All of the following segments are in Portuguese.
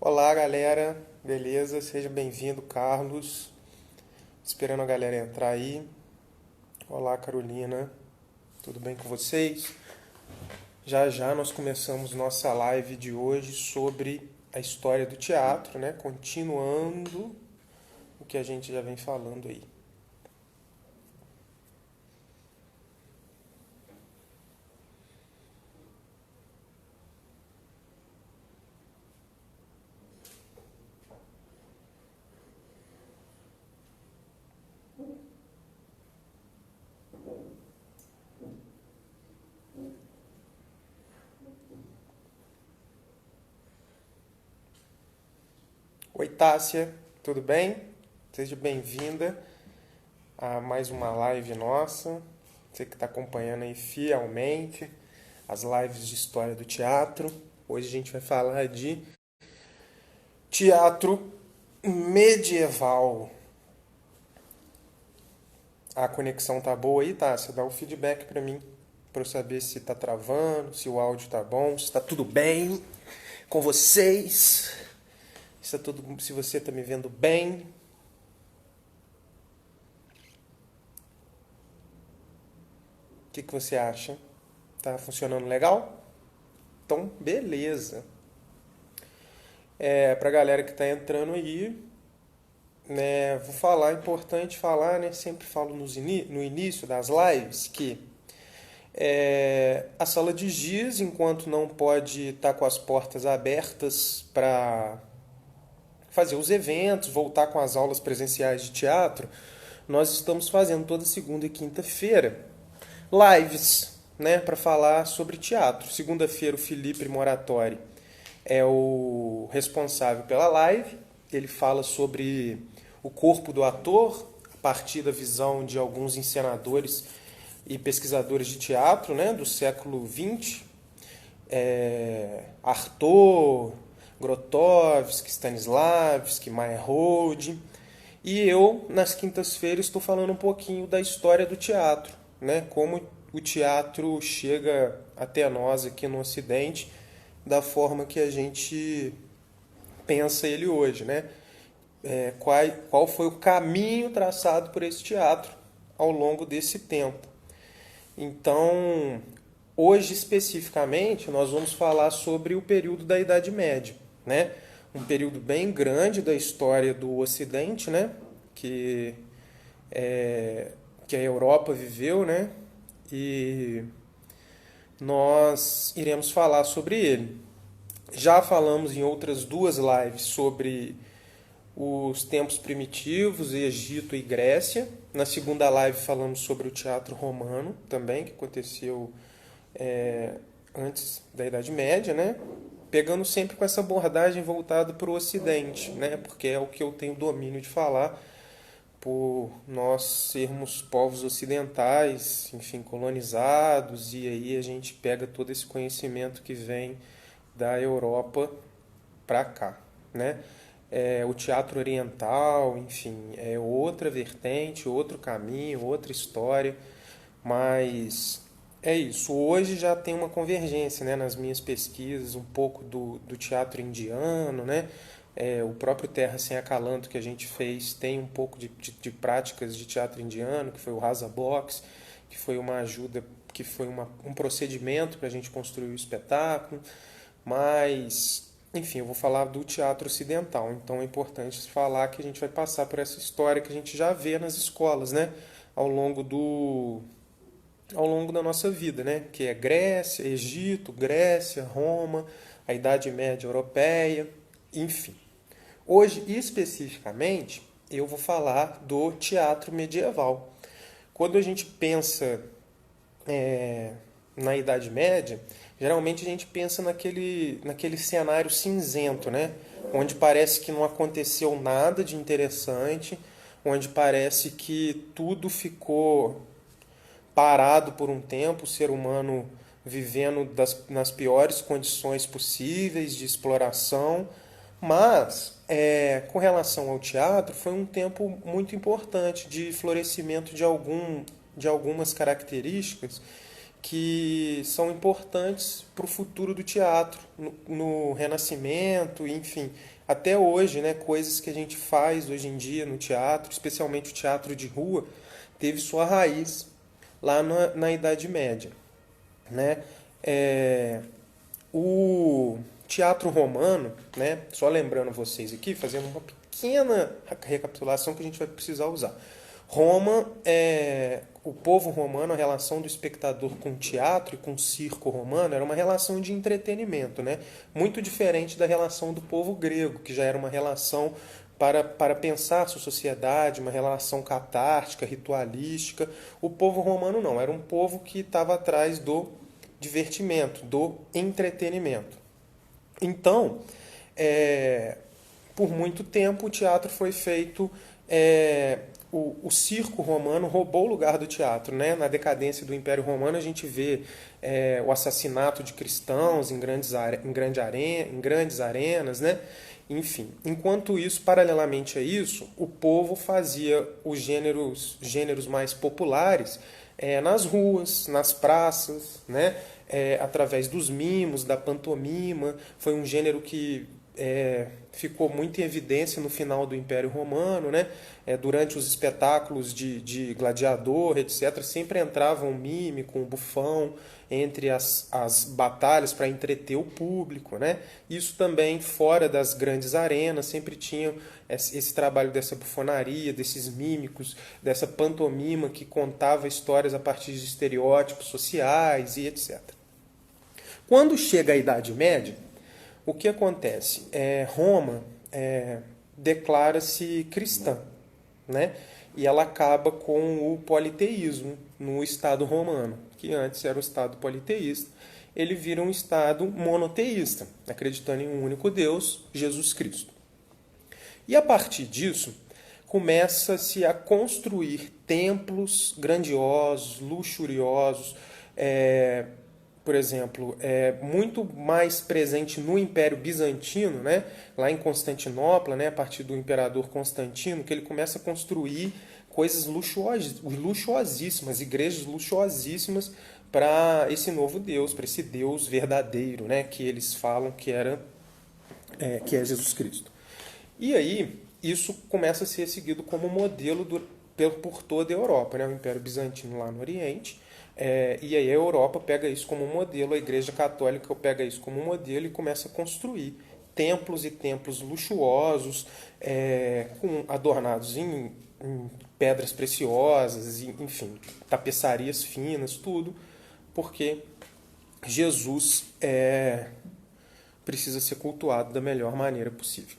Olá, galera. Beleza? Seja bem-vindo, Carlos. Esperando a galera entrar aí. Olá, Carolina. Tudo bem com vocês? Já já nós começamos nossa live de hoje sobre a história do teatro, né? Continuando o que a gente já vem falando aí. Oi, Tássia. Tudo bem? Seja bem-vinda a mais uma live nossa. Você que está acompanhando aí fielmente as lives de história do teatro. Hoje a gente vai falar de teatro medieval. A conexão tá boa aí, tá? Você dá o feedback pra mim, pra eu saber se tá travando, se o áudio tá bom, se tá tudo bem com vocês, se você tá me vendo bem. O que que você acha? Tá funcionando legal? Então, beleza. Pra galera que tá entrando aí, né, vou falar, é importante falar, né? Sempre falo no início das lives que a sala de giz, enquanto não pode estar com as portas abertas para fazer os eventos, voltar com as aulas presenciais de teatro, nós estamos fazendo toda segunda e quinta-feira lives, né, para falar sobre teatro. Segunda-feira o Felipe Moratori é o responsável pela live. Ele fala sobre o corpo do ator a partir da visão de alguns encenadores e pesquisadores de teatro, né, do século XX, Artaud, Grotowski, Stanislavski, Meyerhold. E eu, nas quintas-feiras, estou falando um pouquinho da história do teatro, né? Como o teatro chega até nós aqui no Ocidente, da forma que a gente pensa ele hoje, né? Qual foi o caminho traçado por esse teatro ao longo desse tempo. Então, hoje especificamente, nós vamos falar sobre o período da Idade Média, né? Um período bem grande da história do Ocidente, né? Que, que a Europa viveu, né? E nós iremos falar sobre ele. Já falamos em outras duas lives sobre os tempos primitivos, Egito e Grécia. Na segunda live falamos sobre o teatro romano também, que aconteceu antes da Idade Média, né? Pegando sempre com essa abordagem voltada para o Ocidente, né? Porque é o que eu tenho domínio de falar, por nós sermos povos ocidentais, enfim, colonizados, e aí a gente pega todo esse conhecimento que vem da Europa para cá, né? O teatro oriental, enfim, é outra vertente, outro caminho, outra história, mas é isso. Hoje já tem uma convergência, né, nas minhas pesquisas, um pouco do teatro indiano, né? O próprio Terra Sem Acalanto que a gente fez tem um pouco de práticas de teatro indiano, que foi o Rasa Box, que foi uma ajuda, que foi um procedimento para a gente construir o espetáculo, mas enfim, eu vou falar do teatro ocidental, então é importante falar que a gente vai passar por essa história que a gente já vê nas escolas, né? Ao longo ao longo da nossa vida, né? Que é Grécia, Egito, Grécia, Roma, a Idade Média Europeia, enfim. Hoje, especificamente, eu vou falar do teatro medieval. Quando a gente pensa na Idade Média, geralmente a gente pensa naquele cenário cinzento, né? Onde parece que não aconteceu nada de interessante, onde parece que tudo ficou parado por um tempo, o ser humano vivendo nas piores condições possíveis de exploração. Mas, com relação ao teatro, foi um tempo muito importante de florescimento de algumas características que são importantes para o futuro do teatro, no Renascimento, enfim, até hoje, né, coisas que a gente faz hoje em dia no teatro, especialmente o teatro de rua, teve sua raiz lá na Idade Média, né? O teatro romano, né, só lembrando vocês aqui, fazendo uma pequena recapitulação que a gente vai precisar usar. Roma, o povo romano, a relação do espectador com o teatro e com o circo romano era uma relação de entretenimento, né? Muito diferente da relação do povo grego, que já era uma relação para pensar a sua sociedade, uma relação catártica, ritualística. O povo romano não, era um povo que estava atrás do divertimento, do entretenimento. Então, por muito tempo, o teatro foi feito. O circo romano roubou o lugar do teatro, né? Na decadência do Império Romano, a gente vê o assassinato de cristãos em grandes arenas, né? Enfim, enquanto isso, paralelamente a isso, o povo fazia os gêneros mais populares nas ruas, nas praças, né? Através dos mimos, da pantomima. Foi um gênero que ficou muito em evidência no final do Império Romano, né? Durante os espetáculos de gladiador, etc., sempre entrava um mímico, um bufão entre as batalhas para entreter o público, né? Isso também fora das grandes arenas, sempre tinha esse trabalho dessa bufonaria, desses mímicos, dessa pantomima que contava histórias a partir de estereótipos sociais e etc. Quando chega a Idade Média, o que acontece? Roma declara-se cristã, né? E ela acaba com o politeísmo no Estado romano, que antes era o Estado politeísta. Ele vira um Estado monoteísta, acreditando em um único Deus, Jesus Cristo. E a partir disso, começa-se a construir templos grandiosos, luxuriosos, por exemplo, muito mais presente no Império Bizantino, né? Lá em Constantinopla, né? A partir do imperador Constantino, que ele começa a construir coisas luxuosíssimas, igrejas luxuosíssimas para esse novo Deus, para esse Deus verdadeiro, né? Que eles falam que é Jesus Cristo. E aí, isso começa a ser seguido como modelo por toda a Europa, né? O Império Bizantino lá no Oriente. E aí a Europa pega isso como modelo, a Igreja Católica pega isso como modelo e começa a construir templos e templos luxuosos, adornados em pedras preciosas, enfim, tapeçarias finas, tudo, porque Jesus precisa ser cultuado da melhor maneira possível.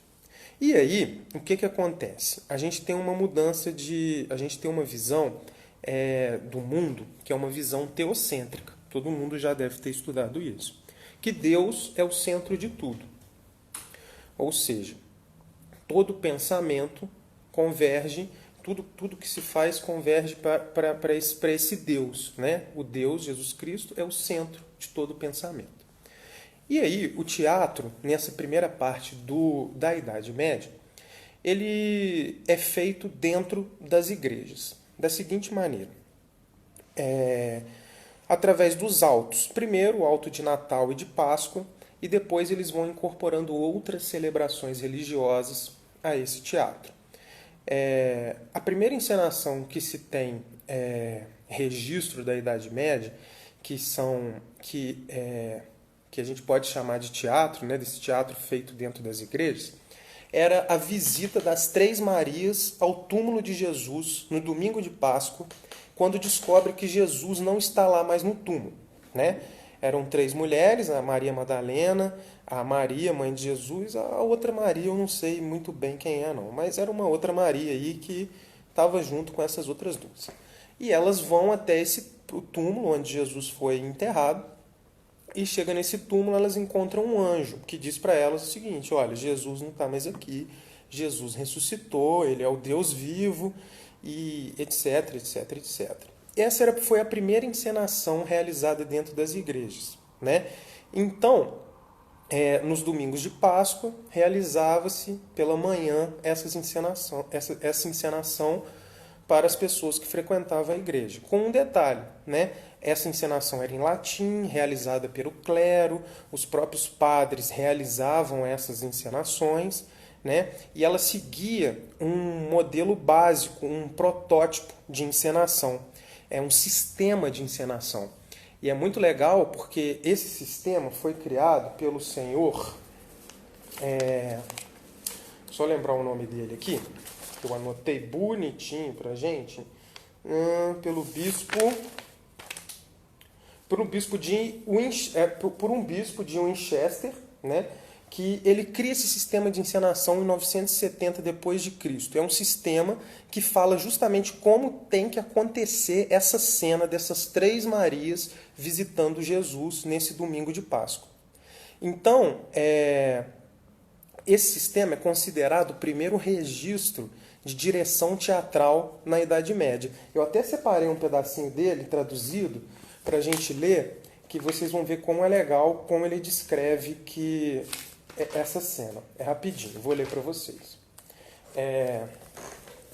E aí, o que acontece? A gente tem uma mudança a gente tem uma visão do mundo, que é uma visão teocêntrica. Todo mundo já deve ter estudado isso. Que Deus é o centro de tudo. Ou seja, todo pensamento converge, tudo que se faz converge para esse Deus, né? O Deus, Jesus Cristo, é o centro de todo pensamento. E aí, o teatro, nessa primeira parte da Idade Média, ele é feito dentro das igrejas, da seguinte maneira. Através dos autos. Primeiro, o auto de Natal e de Páscoa, e depois eles vão incorporando outras celebrações religiosas a esse teatro. A primeira encenação que se tem registro da Idade Média, que a gente pode chamar de teatro, né, desse teatro feito dentro das igrejas, era a visita das Três Marias ao túmulo de Jesus no domingo de Páscoa, quando descobre que Jesus não está lá mais no túmulo, né? Eram três mulheres, a Maria Madalena, a Maria, mãe de Jesus, a outra Maria, eu não sei muito bem quem é não, mas era uma outra Maria aí que estava junto com essas outras duas. E elas vão até esse túmulo onde Jesus foi enterrado, e chega nesse túmulo, elas encontram um anjo que diz para elas o seguinte: olha, Jesus não está mais aqui, Jesus ressuscitou, ele é o Deus vivo, e etc, etc, etc. Essa foi a primeira encenação realizada dentro das igrejas, né? Então, nos domingos de Páscoa, realizava-se pela manhã essa encenação para as pessoas que frequentavam a igreja. Com um detalhe, né? Essa encenação era em latim, realizada pelo clero, os próprios padres realizavam essas encenações, né? E ela seguia um modelo básico, um protótipo de encenação, um sistema de encenação. E é muito legal porque esse sistema foi criado pelo senhor, só lembrar o nome dele aqui, que eu anotei bonitinho pra gente, pelo um bispo de Winchester, né, que ele cria esse sistema de encenação em 970 depois de Cristo. É um sistema que fala justamente como tem que acontecer essa cena dessas três Marias visitando Jesus nesse domingo de Páscoa. Então, esse sistema é considerado o primeiro registro de direção teatral na Idade Média. Eu até separei um pedacinho dele, traduzido, para a gente ler, que vocês vão ver como é legal, como ele descreve que essa cena. É rapidinho, vou ler para vocês.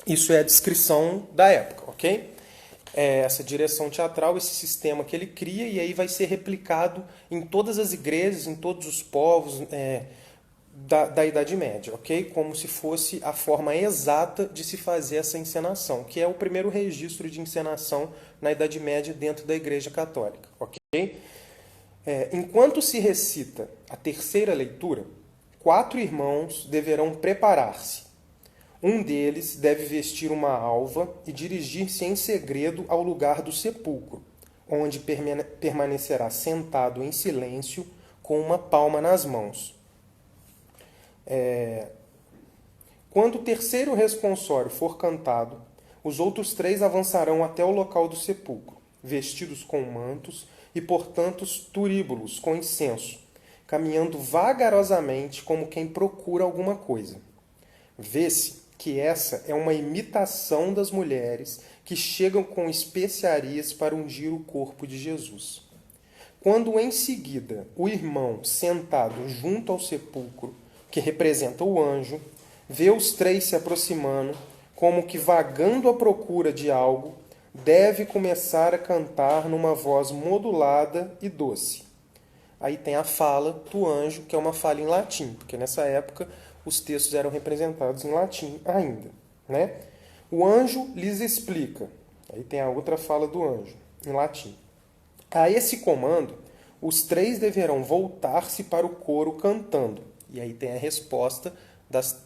Isso é a descrição da época, ok? Essa direção teatral, esse sistema que ele cria, e aí vai ser replicado em todas as igrejas, em todos os povos da Idade Média, ok? Como se fosse a forma exata de se fazer essa encenação, que é o primeiro registro de encenação na Idade Média dentro da Igreja Católica, ok? Enquanto se recita a terceira leitura, 4 irmãos deverão preparar-se. Um deles deve vestir uma alva e dirigir-se em segredo ao lugar do sepulcro, onde permanecerá sentado em silêncio com uma palma nas mãos. Quando o terceiro responsório for cantado, os outros 3 avançarão até o local do sepulcro, vestidos com mantos e, portanto, turíbulos com incenso, caminhando vagarosamente como quem procura alguma coisa. Vê-se que essa é uma imitação das mulheres que chegam com especiarias para ungir o corpo de Jesus. Quando em seguida o irmão sentado junto ao sepulcro, que representa o anjo, vê os 3 se aproximando, como que vagando à procura de algo, deve começar a cantar numa voz modulada e doce. Aí tem a fala do anjo, que é uma fala em latim, porque nessa época os textos eram representados em latim ainda, né? O anjo lhes explica. Aí tem a outra fala do anjo, em latim. A esse comando, os 3 deverão voltar-se para o coro cantando. E aí tem a resposta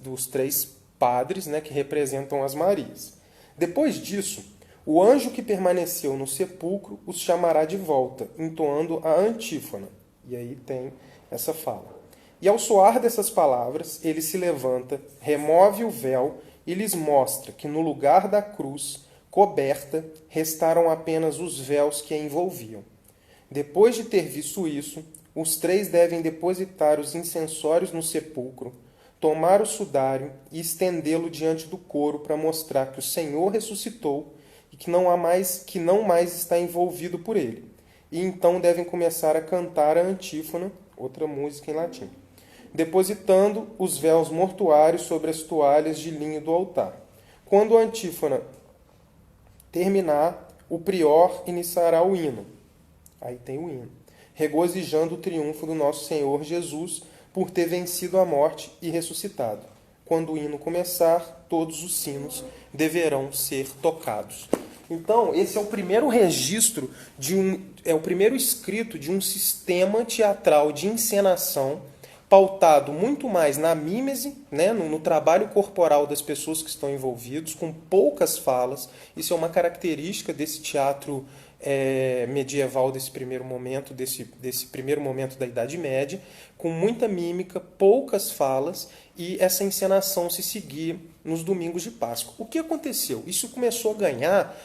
dos 3 padres, né, que representam as Marias. Depois disso, o anjo que permaneceu no sepulcro os chamará de volta, entoando a antífona. E aí tem essa fala. E ao soar dessas palavras, ele se levanta, remove o véu e lhes mostra que no lugar da cruz, coberta, restaram apenas os véus que a envolviam. Depois de ter visto isso, os 3 devem depositar os incensórios no sepulcro, tomar o sudário e estendê-lo diante do coro para mostrar que o Senhor ressuscitou e que não mais está envolvido por ele. E então devem começar a cantar a antífona, outra música em latim, depositando os véus mortuários sobre as toalhas de linho do altar. Quando a antífona terminar, o prior iniciará o hino. Aí tem o hino. Regozijando o triunfo do nosso Senhor Jesus por ter vencido a morte e ressuscitado. Quando o hino começar, todos os sinos deverão ser tocados. Então, esse é o primeiro registro é o primeiro escrito de um sistema teatral de encenação pautado muito mais na mímese, né, no trabalho corporal das pessoas que estão envolvidos, com poucas falas. Isso é uma característica desse teatro medieval desse primeiro momento da Idade Média, com muita mímica, poucas falas, e essa encenação se seguia nos domingos de Páscoa. O que aconteceu? Isso começou a ganhar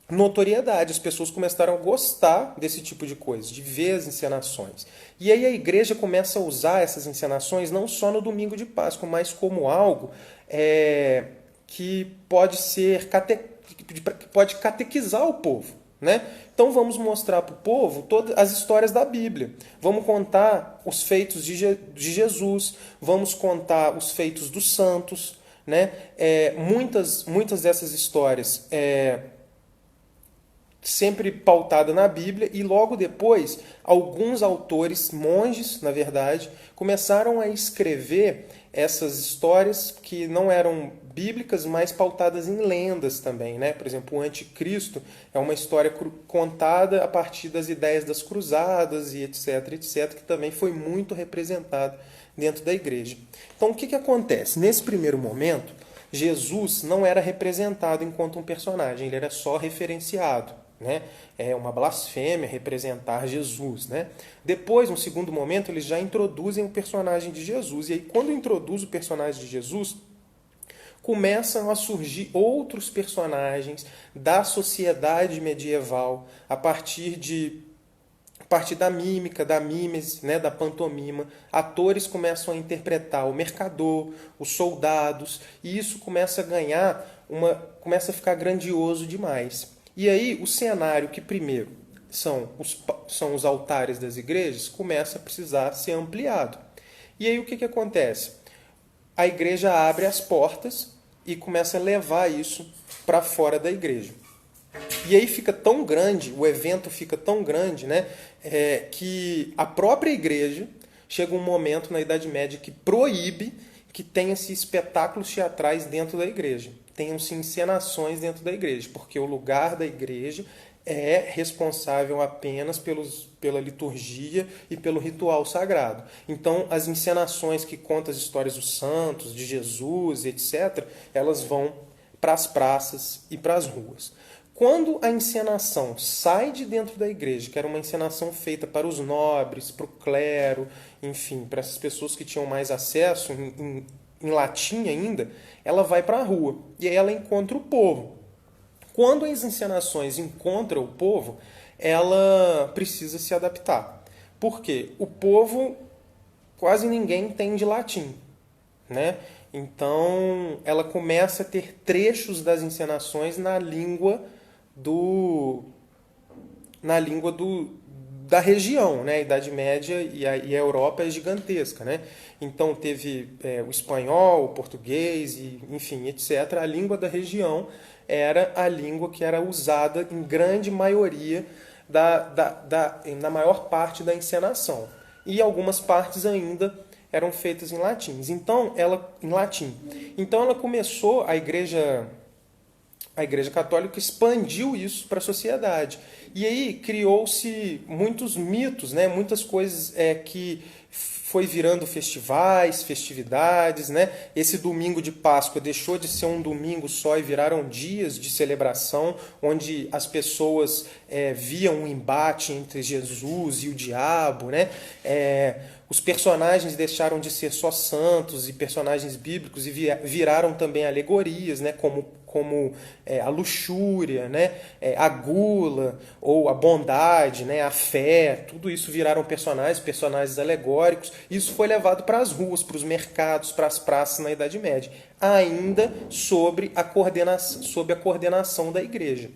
notoriedade, as pessoas começaram a gostar desse tipo de coisa, de ver as encenações. E aí a igreja começa a usar essas encenações não só no domingo de Páscoa, mas como algo que pode ser pode catequizar o povo, né? Então vamos mostrar para o povo todas as histórias da Bíblia. Vamos contar os feitos de Jesus, vamos contar os feitos dos santos, né? Muitas dessas histórias sempre pautada na Bíblia, e logo depois alguns autores, monges, na verdade, começaram a escrever essas histórias que não eram bíblicas, mas pautadas em lendas também, né? Por exemplo, o Anticristo é uma história contada a partir das ideias das cruzadas e etc, etc, que também foi muito representado dentro da igreja. Então, o que acontece? Nesse primeiro momento, Jesus não era representado enquanto um personagem, ele era só referenciado, né? É uma blasfêmia representar Jesus, né? Depois, no segundo momento, eles já introduzem o personagem de Jesus. E aí, quando introduz o personagem de Jesus, começam a surgir outros personagens da sociedade medieval a partir da mímica, da mímese, né, da pantomima. Atores começam a interpretar o mercador, os soldados, e isso começa a começa a ficar grandioso demais. E aí o cenário que primeiro são os altares das igrejas começa a precisar ser ampliado. E aí o que acontece? A igreja abre as portas e começa a levar isso para fora da igreja. E aí fica tão grande, o evento fica tão grande, né, que a própria igreja chega um momento na Idade Média que proíbe que tenha-se espetáculos teatrais dentro da igreja, tenham-se encenações dentro da igreja, porque o lugar da igreja é responsável apenas pela liturgia e pelo ritual sagrado. Então, as encenações que contam as histórias dos santos, de Jesus, etc., elas vão para as praças e para as ruas. Quando a encenação sai de dentro da igreja, que era uma encenação feita para os nobres, para o clero, enfim, para essas pessoas que tinham mais acesso, em latim ainda, ela vai para a rua e aí ela encontra o povo. Quando as encenações encontram o povo, ela precisa se adaptar. Por quê? O povo, quase ninguém entende latim, né? Então, ela começa a ter trechos das encenações na língua da região, né? A Idade Média e a Europa é gigantesca, né? Então teve o espanhol, o português, e, enfim, etc. A língua da região era a língua que era usada em grande maioria na maior parte da encenação. E algumas partes ainda eram feitas em latim. Então ela começou, a Igreja Católica expandiu isso para a sociedade. E aí criou-se muitos mitos, né? Muitas coisas que foi virando festivais, festividades, né? Esse domingo de Páscoa deixou de ser um domingo só e viraram dias de celebração, onde as pessoas viam um embate entre Jesus e o diabo, né? Os personagens deixaram de ser só santos e personagens bíblicos e viraram também alegorias, né? Como a luxúria, né? A gula, ou a bondade, né? A fé, tudo isso viraram personagens alegóricos. Isso foi levado para as ruas, para os mercados, para as praças na Idade Média, ainda sob a coordenação da igreja.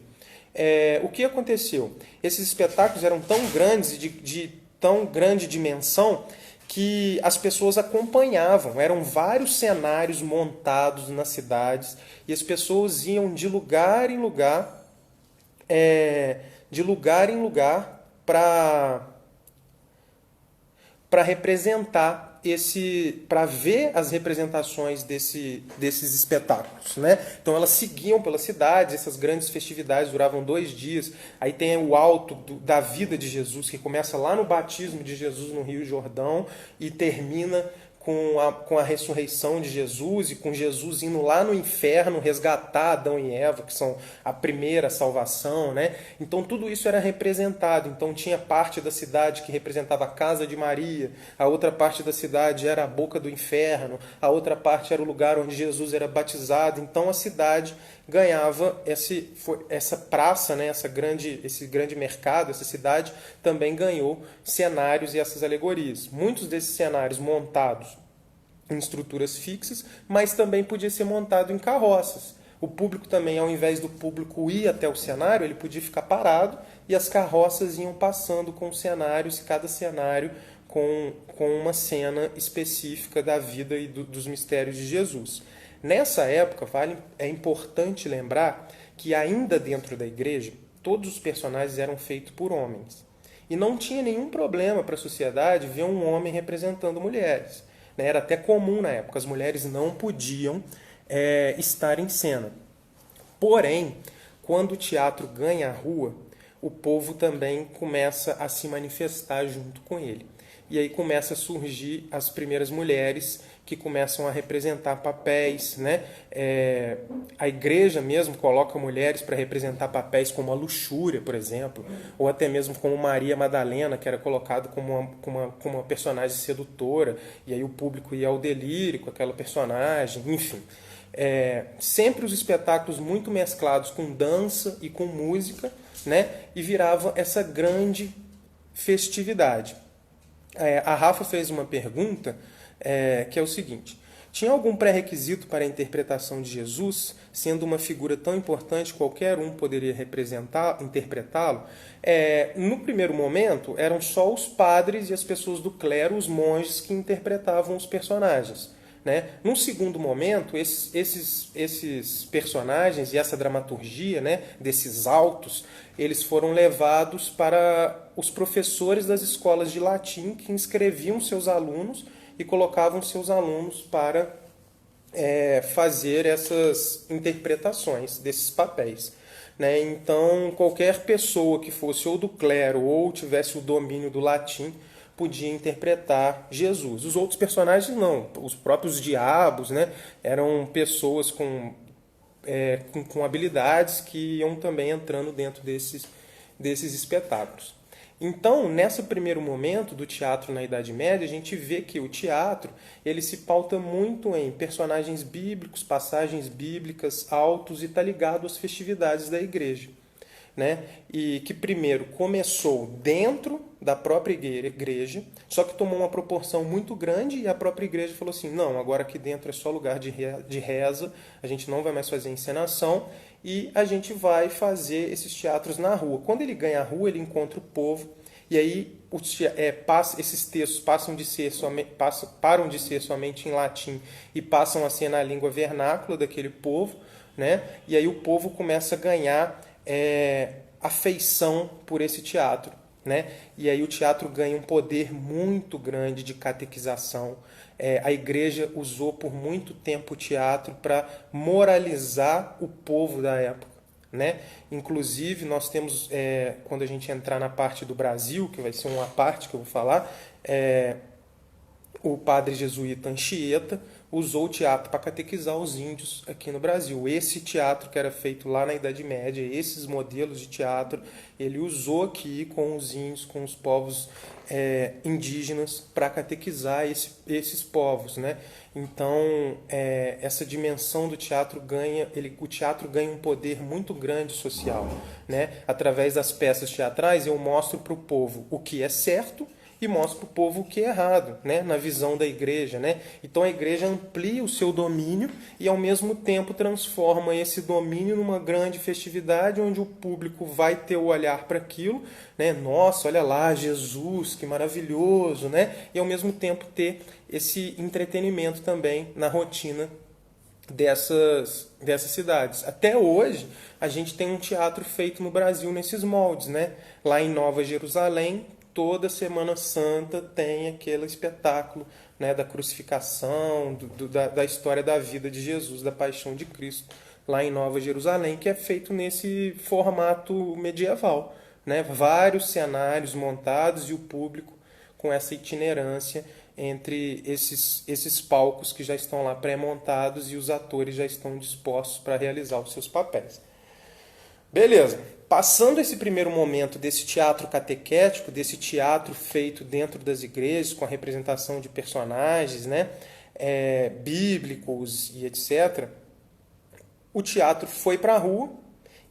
O que aconteceu? Esses espetáculos eram tão grandes, de tão grande dimensão, que as pessoas acompanhavam. Eram vários cenários montados nas cidades e as pessoas iam de lugar em lugar, para representar para ver as representações desses espetáculos, né? Então elas seguiam pelas cidades, essas grandes festividades duravam 2 dias. Aí tem o alto da vida de Jesus, que começa lá no batismo de Jesus no Rio Jordão e termina com a ressurreição de Jesus e com Jesus indo lá no inferno resgatar Adão e Eva, que são a primeira salvação, né? Então tudo isso era representado. Então tinha parte da cidade que representava a casa de Maria, a outra parte da cidade era a boca do inferno, a outra parte era o lugar onde Jesus era batizado. Então a cidade ganhava essa praça, né? Esse grande mercado, essa cidade também ganhou cenários e essas alegorias. Muitos desses cenários montados em estruturas fixas, mas também podia ser montado em carroças. O público também, ao invés do público ir até o cenário, ele podia ficar parado e as carroças iam passando com cenários, e cada cenário com uma cena específica da vida e dos mistérios de Jesus. Nessa época, é importante lembrar que ainda dentro da igreja, todos os personagens eram feitos por homens. E não tinha nenhum problema para a sociedade ver um homem representando mulheres. Era até comum na época, as mulheres não podiam estar em cena. Porém, quando o teatro ganha a rua, o povo também começa a se manifestar junto com ele. E aí começa a surgir as primeiras mulheres que começam a representar papéis, né? A igreja mesmo coloca mulheres para representar papéis como a luxúria, por exemplo, ou até mesmo como Maria Madalena, que era colocada como uma personagem sedutora, e aí o público ia ao delírio com aquela personagem, enfim. Sempre os espetáculos muito mesclados com dança e com música, né? E virava essa grande festividade. A Rafa fez uma pergunta que é o seguinte: tinha algum pré-requisito para a interpretação de Jesus, sendo uma figura tão importante, qualquer um poderia interpretá-lo? No primeiro momento, eram só os padres e as pessoas do clero, os monges, que interpretavam os personagens. Né? Num segundo momento, esses personagens e essa dramaturgia, né, desses autos, eles foram levados para os professores das escolas de latim, que inscreviam seus alunos e colocavam seus alunos para fazer essas interpretações desses papéis. Né? Então, qualquer pessoa que fosse ou do clero ou tivesse o domínio do latim podia interpretar Jesus. Os outros personagens não. Os próprios diabos, né, eram pessoas com habilidades que iam também entrando dentro desses espetáculos. Então, nesse primeiro momento do teatro na Idade Média, a gente vê que o teatro ele se pauta muito em personagens bíblicos, passagens bíblicas, autos, e está ligado às festividades da igreja. Né? E que primeiro começou dentro da própria igreja, só que tomou uma proporção muito grande e a própria igreja falou assim, não, agora aqui dentro é só lugar de reza, a gente não vai mais fazer encenação e a gente vai fazer esses teatros na rua. Quando ele ganha a rua, ele encontra o povo e aí esses textos param de ser somente em latim e passam a ser na língua vernácula daquele povo, né? E aí o povo começa a ganhar afeição por esse teatro. Né? E aí o teatro ganha um poder muito grande de catequização. A igreja usou por muito tempo o teatro para moralizar o povo da época. Né? Inclusive, nós temos, quando a gente entrar na parte do Brasil, que vai ser uma parte que eu vou falar, o padre jesuíta Anchieta usou o teatro para catequizar os índios aqui no Brasil. Esse teatro que era feito lá na Idade Média, esses modelos de teatro, ele usou aqui com os índios, com os povos indígenas, para catequizar esses povos. Né? Então, essa dimensão do teatro o teatro ganha um poder muito grande social. Né? Através das peças teatrais, eu mostro para o povo o que é certo e mostra para o povo o que é errado, né? Na visão da igreja. Né? Então a igreja amplia o seu domínio e ao mesmo tempo transforma esse domínio numa grande festividade onde o público vai ter o olhar para aquilo, né? Nossa, olha lá, Jesus, que maravilhoso, né? E ao mesmo tempo ter esse entretenimento também na rotina dessas cidades. Até hoje, a gente tem um teatro feito no Brasil nesses moldes. Né? Lá em Nova Jerusalém, toda Semana Santa tem aquele espetáculo, né, da crucificação, da história da vida de Jesus, da paixão de Cristo, lá em Nova Jerusalém, que é feito nesse formato medieval. Né? Vários cenários montados e o público com essa itinerância entre esses palcos que já estão lá pré-montados e os atores já estão dispostos para realizar os seus papéis. Beleza. Passando esse primeiro momento desse teatro catequético, desse teatro feito dentro das igrejas, com a representação de personagens, né, bíblicos e etc., o teatro foi para a rua,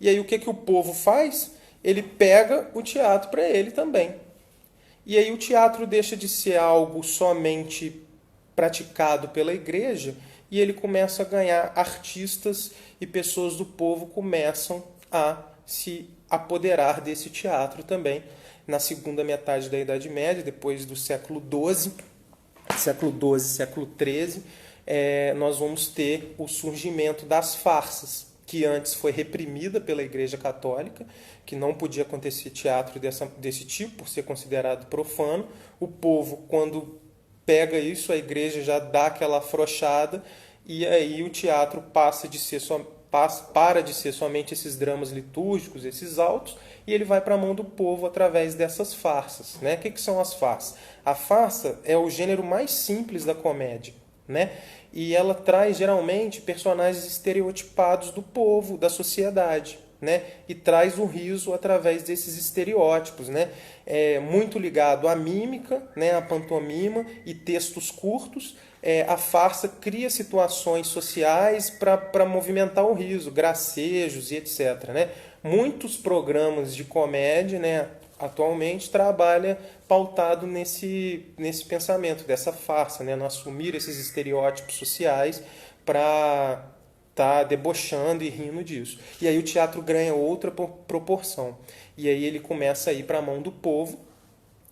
e aí o que o povo faz? Ele pega o teatro para ele também. E aí o teatro deixa de ser algo somente praticado pela igreja, e ele começa a ganhar artistas e pessoas do povo começam a se apoderar desse teatro também na segunda metade da Idade Média, depois do século XII, século XIII, nós vamos ter o surgimento das farsas, que antes foi reprimida pela Igreja Católica, que não podia acontecer teatro desse tipo, por ser considerado profano. O povo, quando pega isso, a igreja já dá aquela afrouxada, e aí o teatro para de ser somente esses dramas litúrgicos, esses autos, e ele vai para a mão do povo através dessas farsas. Né? O que são as farsas? A farsa é o gênero mais simples da comédia, né? E ela traz geralmente personagens estereotipados do povo, da sociedade, né? E traz o riso através desses estereótipos, né? Muito ligado à mímica, né? À pantomima e textos curtos. A farsa cria situações sociais para movimentar o riso, gracejos e etc. Né? Muitos programas de comédia, né, atualmente trabalha pautado nesse pensamento dessa farsa, né, no assumir esses estereótipos sociais para estar debochando e rindo disso. E aí o teatro ganha outra proporção. E aí ele começa a ir para a mão do povo.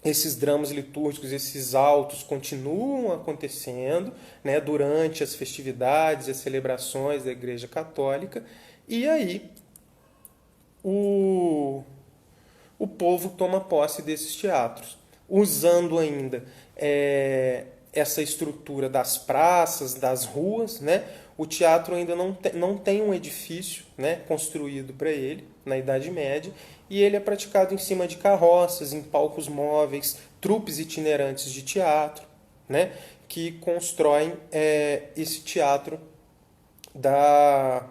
Esses dramas litúrgicos, esses autos continuam acontecendo, né, durante as festividades, as celebrações da Igreja Católica, e aí o povo toma posse desses teatros, usando ainda essa estrutura das praças, das ruas. Né? O teatro ainda não tem um edifício, né, construído para ele, na Idade Média, e ele é praticado em cima de carroças, em palcos móveis, trupes itinerantes de teatro, né, que constroem esse teatro da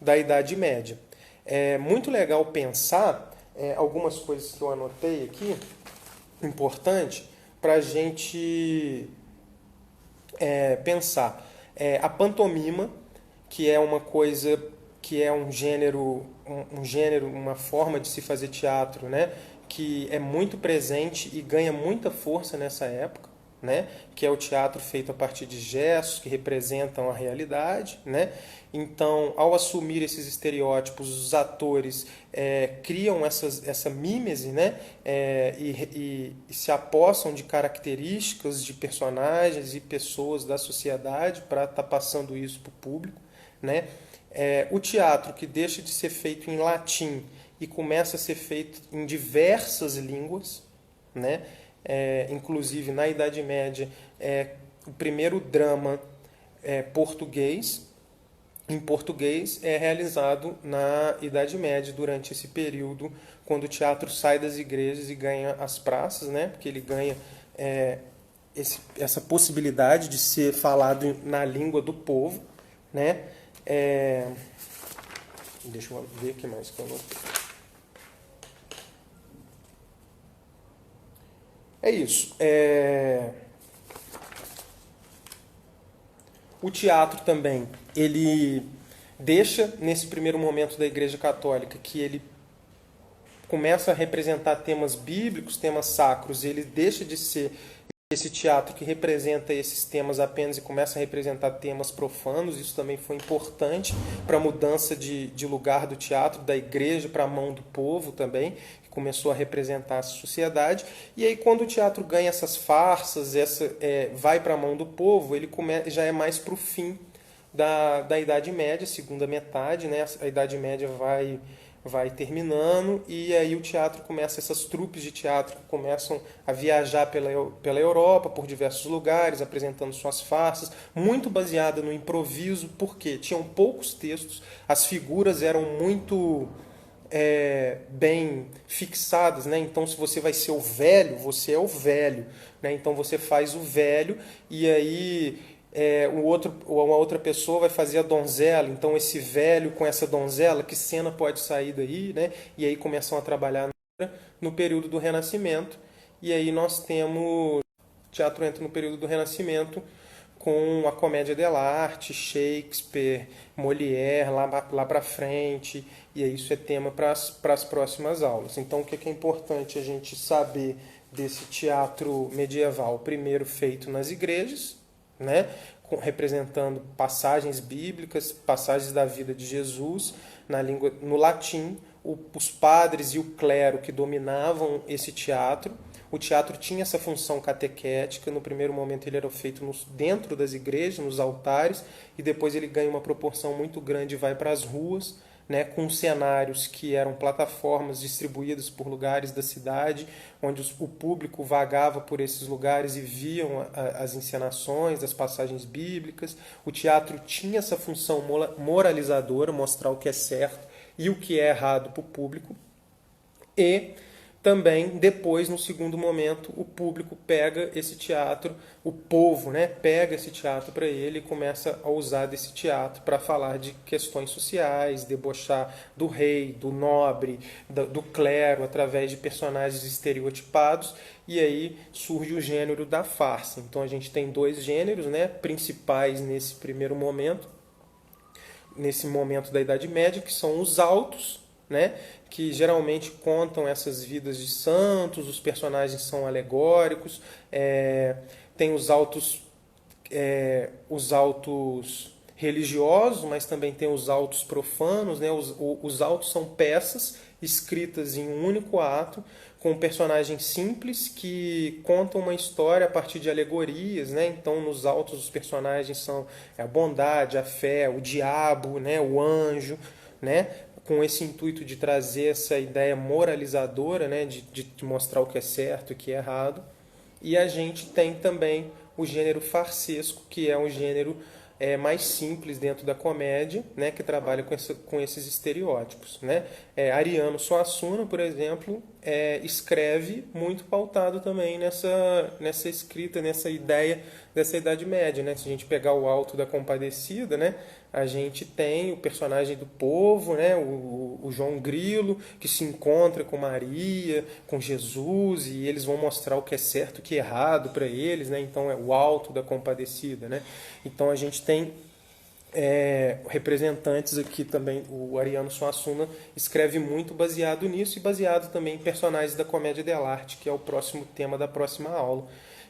Idade Média. É muito legal pensar algumas coisas que eu anotei aqui, importante, para a gente pensar. A pantomima, que é uma coisa, que é um gênero, uma forma de se fazer teatro, né, que é muito presente e ganha muita força nessa época, né, que é o teatro feito a partir de gestos que representam a realidade. Né? Então, ao assumir esses estereótipos, os atores criam essa mímese, né, e se apossam de características de personagens e pessoas da sociedade para estar passando isso para o público. Né? O teatro, que deixa de ser feito em latim e começa a ser feito em diversas línguas, né? Inclusive na Idade Média, o primeiro drama português, em português, é realizado na Idade Média, durante esse período, quando o teatro sai das igrejas e ganha as praças, né? Porque ele ganha essa possibilidade de ser falado na língua do povo. Né? Deixa eu ver o que mais que eu anotei. É isso. O teatro também, ele deixa, nesse primeiro momento da Igreja Católica, que ele começa a representar temas bíblicos, temas sacros, ele deixa de ser esse teatro que representa esses temas apenas e começa a representar temas profanos. Isso também foi importante para a mudança de lugar do teatro, da igreja para a mão do povo também, que começou a representar a sociedade. E aí, quando o teatro ganha essas farsas, vai para a mão do povo, ele já é mais para o fim da Idade Média, segunda metade. Né? A Idade Média vai terminando, e aí o teatro começa, essas trupes de teatro começam a viajar pela Europa, por diversos lugares, apresentando suas farsas, muito baseada no improviso, porque tinham poucos textos, as figuras eram muito bem fixadas. Né? Então, se você vai ser o velho, você é o velho. Né? Então, você faz o velho, e aí uma outra pessoa vai fazer a donzela. Então esse velho com essa donzela, que cena pode sair daí? Né? E aí começam a trabalhar no período do Renascimento. E aí nós temos, o teatro entra no período do Renascimento com a comédia dell'arte, Shakespeare, Molière, lá para frente. E aí isso é tema para as próximas aulas. Então o que é importante a gente saber desse teatro medieval? Primeiro, feito nas igrejas, né? Representando passagens bíblicas, passagens da vida de Jesus no latim. Os padres e o clero que dominavam esse teatro, O teatro tinha essa função catequética. No primeiro momento ele era feito dentro das igrejas, nos altares, e depois ele ganha uma proporção muito grande e vai para as ruas, né, com cenários que eram plataformas distribuídas por lugares da cidade, onde o público vagava por esses lugares e viam as encenações, as passagens bíblicas. O teatro tinha essa função moralizadora, mostrar o que é certo e o que é errado para o público. E também, depois, no segundo momento, o público pega esse teatro, o povo, né, pega esse teatro para ele e começa a usar desse teatro para falar de questões sociais, debochar do rei, do nobre, do clero, através de personagens estereotipados, e aí surge o gênero da farsa. Então a gente tem dois gêneros, né, principais nesse primeiro momento, nesse momento da Idade Média, que são os autos, né, que geralmente contam essas vidas de santos, os personagens são alegóricos, tem os autos religiosos, mas também tem os autos profanos, né? Os autos são peças escritas em um único ato, com personagens simples que contam uma história a partir de alegorias, né? Então, nos autos os personagens são a bondade, a fé, o diabo, né? O anjo, né? Com esse intuito de trazer essa ideia moralizadora, né? De mostrar o que é certo e o que é errado. E a gente tem também o gênero farsesco, que é um gênero mais simples dentro da comédia, né, que trabalha com esses estereótipos. Né? Ariano Suassuna, por exemplo, escreve muito pautado também nessa escrita, nessa ideia dessa Idade Média. Né? Se a gente pegar o Alto da Compadecida, né, a gente tem o personagem do povo, né, o João Grilo, que se encontra com Maria, com Jesus, e eles vão mostrar o que é certo e o que é errado para eles. Né? Então é o Alto da Compadecida. Né? Então a gente tem representantes aqui também. O Ariano Suassuna escreve muito baseado nisso e baseado também em personagens da comédia dell'arte, que é o próximo tema da próxima aula,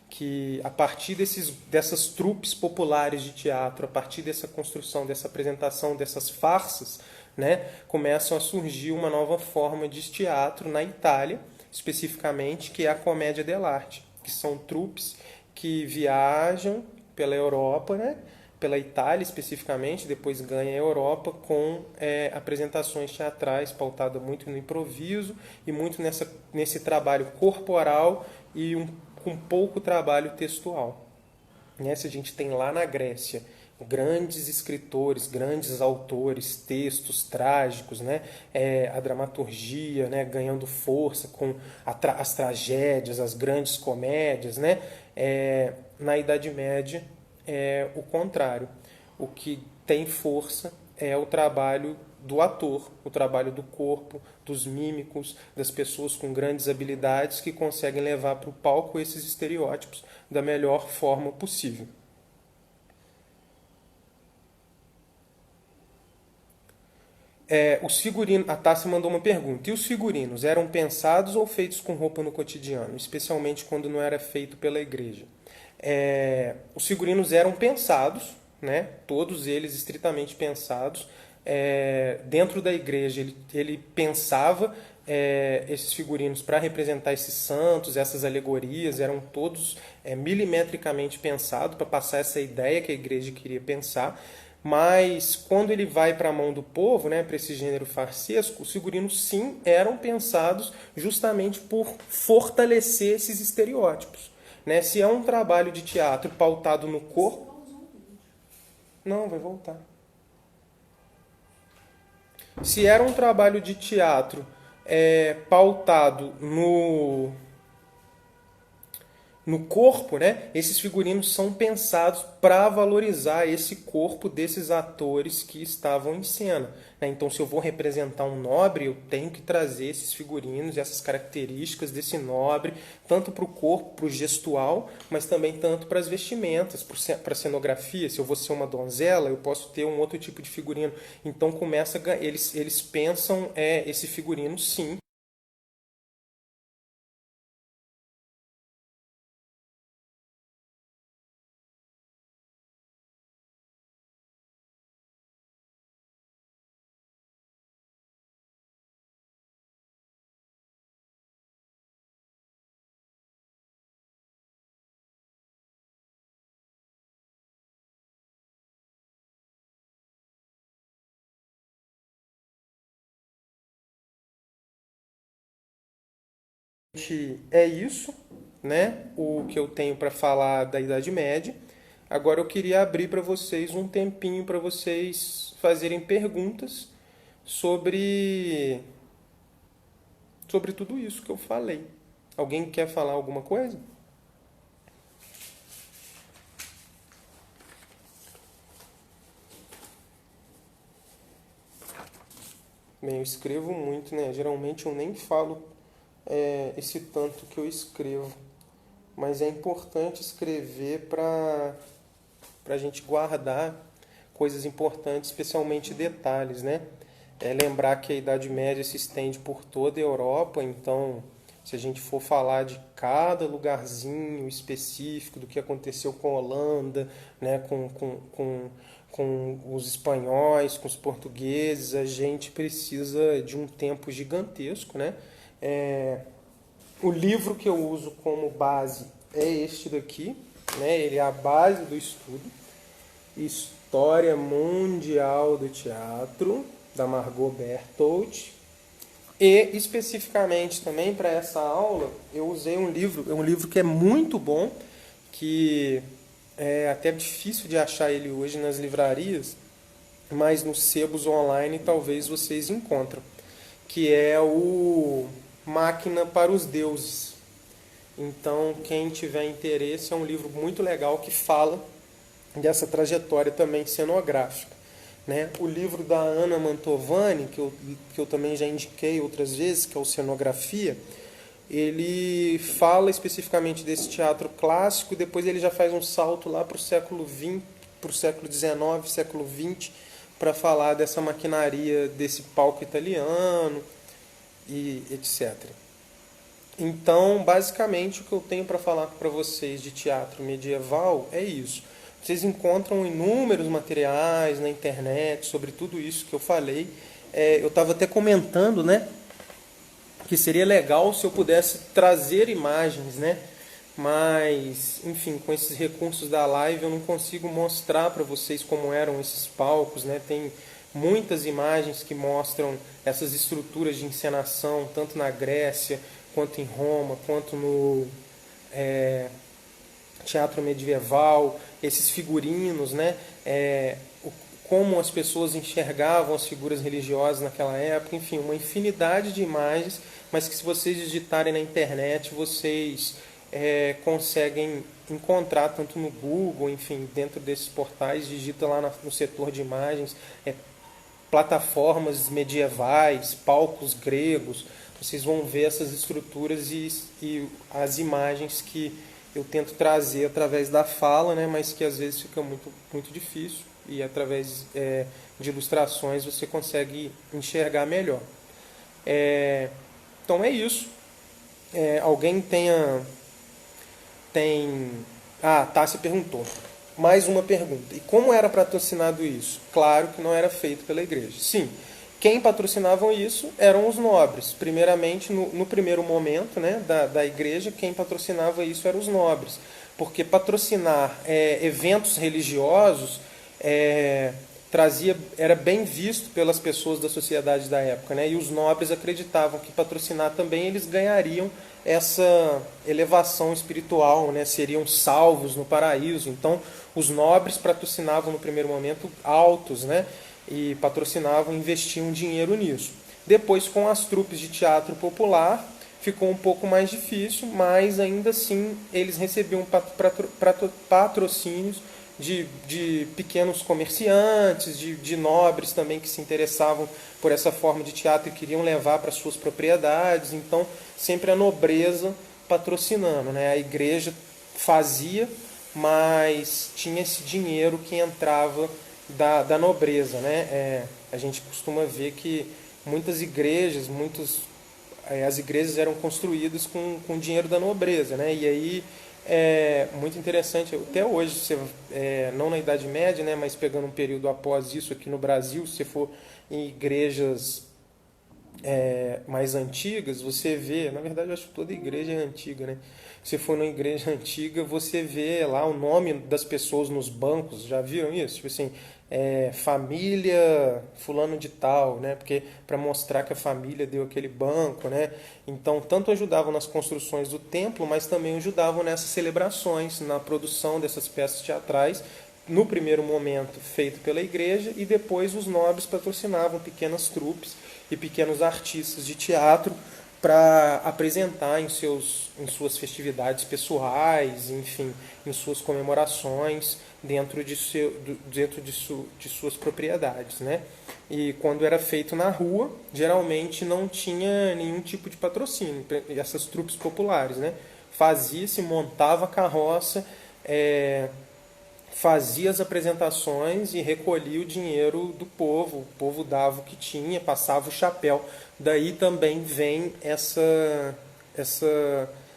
que a partir dessas trupes populares de teatro, a partir dessa construção, dessa apresentação, dessas farsas, né, começam a surgir uma nova forma de teatro na Itália, especificamente, que é a comédia dell'arte, que são trupes que viajam pela Europa, né, pela Itália especificamente, depois ganha a Europa com apresentações teatrais pautadas muito no improviso e muito nesse trabalho corporal e com pouco trabalho textual. Né? Se a gente tem lá na Grécia grandes escritores, grandes autores, textos trágicos, né? A dramaturgia, né? Ganhando força com as tragédias, as grandes comédias. Né? Na Idade Média é o contrário. O que tem força é o trabalho do ator, o trabalho do corpo, dos mímicos, das pessoas com grandes habilidades que conseguem levar para o palco esses estereótipos da melhor forma possível. Os figurinos, a Tássia mandou uma pergunta. E os figurinos eram pensados ou feitos com roupa no cotidiano, especialmente quando não era feito pela igreja? Os figurinos eram pensados, né? Todos eles estritamente pensados. Dentro da igreja ele pensava esses figurinos para representar esses santos, essas alegorias, eram todos milimetricamente pensados para passar essa ideia que a igreja queria pensar. Mas quando ele vai para a mão do povo, né, para esse gênero farsesco, os figurinos sim eram pensados justamente por fortalecer esses estereótipos. Né? Se é um trabalho de teatro pautado no corpo... Não, vai voltar. Se era um trabalho de teatro pautado no corpo, né? Esses figurinos são pensados para valorizar esse corpo desses atores que estavam em cena. Né? Então, se eu vou representar um nobre, eu tenho que trazer esses figurinos, essas características desse nobre, tanto para o corpo, para o gestual, mas também tanto para as vestimentas, para a cenografia. Se eu vou ser uma donzela, eu posso ter um outro tipo de figurino. Então, eles pensam esse figurino, sim, É isso, né? O que eu tenho para falar da Idade Média. Agora eu queria abrir para vocês um tempinho para vocês fazerem perguntas sobre tudo isso que eu falei. Alguém quer falar alguma coisa? Bem, eu escrevo muito, né? Geralmente eu nem falo esse tanto que eu escrevo, mas é importante escrever para a gente guardar coisas importantes, especialmente detalhes, né? Lembrar que a Idade Média se estende por toda a Europa, então, se a gente for falar de cada lugarzinho específico do que aconteceu com a Holanda, né, com os espanhóis, com os portugueses, a gente precisa de um tempo gigantesco, né? É, o livro que eu uso como base é este daqui, né? Ele é a base do estudo. História Mundial do Teatro, da Margot Bertolt. E especificamente também para essa aula eu usei um livro que é muito bom, que é até difícil de achar ele hoje nas livrarias, mas nos sebos online talvez vocês encontram, que é o Máquina para os Deuses. Então, quem tiver interesse, é um livro muito legal que fala dessa trajetória também cenográfica. Né? O livro da Ana Mantovani, que eu também já indiquei outras vezes, que é o Cenografia, ele fala especificamente desse teatro clássico, e depois ele já faz um salto lá para o século XX, para o século XIX, século XX, para falar dessa maquinaria desse palco italiano e etc. Então, basicamente, o que eu tenho para falar para vocês de teatro medieval é isso. Vocês encontram inúmeros materiais na internet sobre tudo isso que eu falei. Eu estava até comentando, né, que seria legal se eu pudesse trazer imagens, né? Mas, enfim, com esses recursos da live eu não consigo mostrar para vocês como eram esses palcos, né? Tem muitas imagens que mostram essas estruturas de encenação, tanto na Grécia, quanto em Roma, quanto no teatro medieval, esses figurinos, né? Como as pessoas enxergavam as figuras religiosas naquela época, enfim, uma infinidade de imagens, mas que se vocês digitarem na internet, vocês conseguem encontrar tanto no Google, enfim, dentro desses portais, digita lá no setor de imagens, plataformas medievais, palcos gregos, vocês vão ver essas estruturas e as imagens que eu tento trazer através da fala, né, mas que às vezes fica muito, muito difícil, e através de ilustrações você consegue enxergar melhor. Então é isso. Alguém tem... Ah, Tássia perguntou. Mais uma pergunta. E como era patrocinado isso? Claro que não era feito pela igreja. Sim, quem patrocinavam isso eram os nobres. Primeiramente, no primeiro momento, né, da igreja, quem patrocinava isso eram os nobres. Porque patrocinar eventos religiosos era bem visto pelas pessoas da sociedade da época, né? E os nobres acreditavam que patrocinar também eles ganhariam essa elevação espiritual, né? Seriam salvos no paraíso. Então, os nobres patrocinavam no primeiro momento altos, né? E patrocinavam, investiam dinheiro nisso. Depois, com as trupes de teatro popular, ficou um pouco mais difícil, mas ainda assim eles recebiam patrocínios de pequenos comerciantes, de nobres também que se interessavam por essa forma de teatro e queriam levar para suas propriedades. Então, sempre a nobreza patrocinando, né? A igreja fazia, mas tinha esse dinheiro que entrava da nobreza, né? A gente costuma ver que muitas igrejas, as igrejas eram construídas com dinheiro da nobreza, né? E aí é muito interessante, até hoje, não na Idade Média, né, mas pegando um período após isso aqui no Brasil, se você for em igrejas mais antigas, você vê, na verdade eu acho que toda igreja é antiga, né? Se for numa igreja antiga, você vê lá o nome das pessoas nos bancos, já viram isso? Tipo assim, família fulano de tal, né? Porque para mostrar que a família deu aquele banco, né? Então, tanto ajudavam nas construções do templo, mas também ajudavam nessas celebrações, na produção dessas peças teatrais, no primeiro momento feito pela igreja, e depois os nobres patrocinavam pequenas trupes e pequenos artistas de teatro para apresentar em suas festividades pessoais, enfim, em suas comemorações dentro de suas propriedades, né? E quando era feito na rua, geralmente não tinha nenhum tipo de patrocínio, essas trupes populares, né? Fazia-se, montava a carroça, fazia as apresentações e recolhia o dinheiro do povo. O povo dava o que tinha, passava o chapéu. Daí também vem essa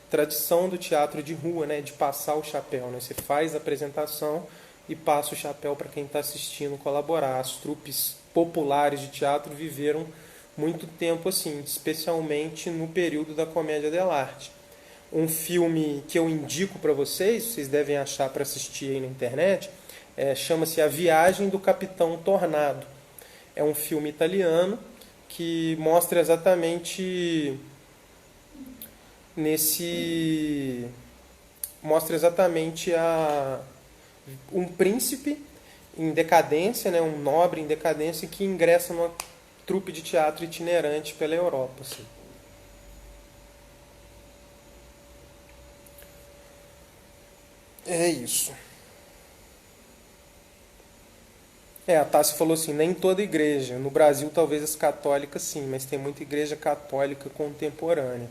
tradição do teatro de rua, né, de passar o chapéu. Né? Você faz a apresentação e passa o chapéu para quem está assistindo colaborar. As trupes populares de teatro viveram muito tempo assim, especialmente no período da comédia dell'arte. Um filme que eu indico para vocês devem achar para assistir aí na internet, chama-se A Viagem do Capitão Tornado. É um filme italiano que mostra exatamente um príncipe em decadência, né, um nobre em decadência que ingressa numa trupe de teatro itinerante pela Europa. Assim. É isso. A Tassi falou assim, nem toda igreja. No Brasil, talvez as católicas sim, mas tem muita igreja católica contemporânea.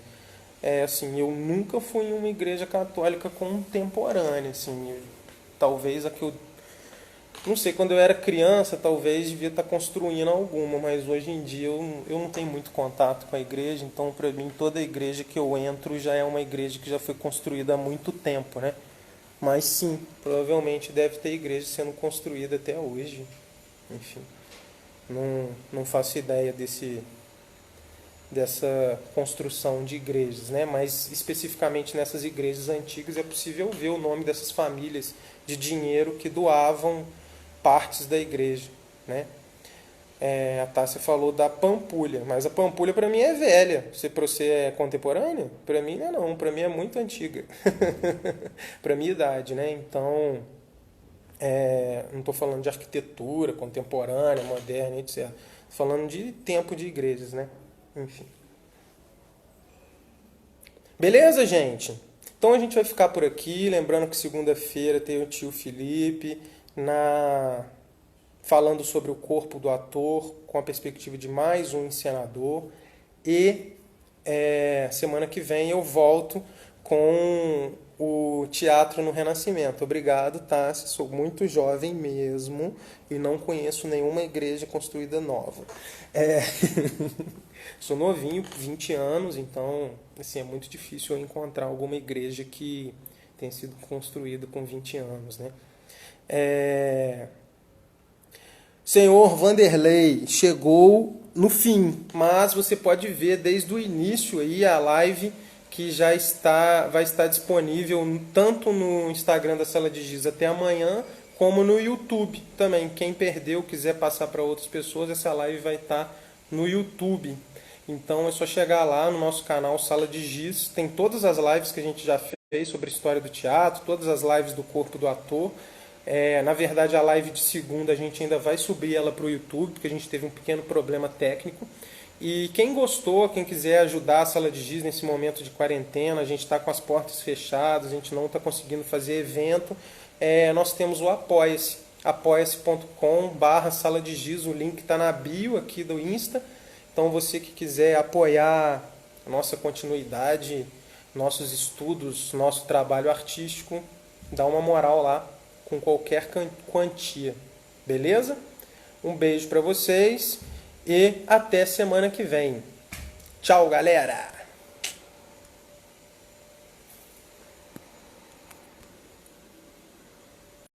Assim, eu nunca fui em uma igreja católica contemporânea, assim. Talvez a que eu... Não sei, quando eu era criança, talvez devia estar construindo alguma, mas hoje em dia eu não tenho muito contato com a igreja, então para mim toda igreja que eu entro já é uma igreja que já foi construída há muito tempo, né? Mas sim, provavelmente deve ter igreja sendo construída até hoje. Enfim, não faço ideia dessa construção de igrejas, né? Mas especificamente nessas igrejas antigas é possível ver o nome dessas famílias de dinheiro que doavam partes da igreja, né? A Tássia falou da Pampulha, mas a Pampulha para mim é velha. Para você é contemporânea? Para mim não, para mim é muito antiga. Para minha idade, né? Então, não estou falando de arquitetura contemporânea, moderna, etc. Estou falando de tempo de igrejas, né? Enfim. Beleza, gente? Então a gente vai ficar por aqui. Lembrando que segunda-feira tem o tio Felipe falando sobre o corpo do ator com a perspectiva de mais um encenador. E semana que vem eu volto com o Teatro no Renascimento. Obrigado, Tassi. Sou muito jovem mesmo e não conheço nenhuma igreja construída nova. Sou novinho, 20 anos, então assim, é muito difícil eu encontrar alguma igreja que tenha sido construída com 20 anos. Né? Senhor Vanderlei, chegou no fim, mas você pode ver desde o início aí a live que vai estar disponível tanto no Instagram da Sala de Giz até amanhã, como no YouTube também. Quem perdeu, quiser passar para outras pessoas, essa live vai estar no YouTube. Então é só chegar lá no nosso canal Sala de Giz, tem todas as lives que a gente já fez sobre a história do teatro, todas as lives do corpo do ator. Na verdade, a live de segunda a gente ainda vai subir ela para o YouTube, porque a gente teve um pequeno problema técnico. E quem gostou, quem quiser ajudar a Sala de Giz nesse momento de quarentena, a gente está com as portas fechadas, a gente não está conseguindo fazer evento, nós temos o Apoia-se, apoia-se.com/Sala de Giz, o link está na bio aqui do Insta. Então você que quiser apoiar a nossa continuidade, nossos estudos, nosso trabalho artístico, dá uma moral lá com qualquer quantia. Beleza? Um beijo para vocês e até semana que vem. Tchau, galera!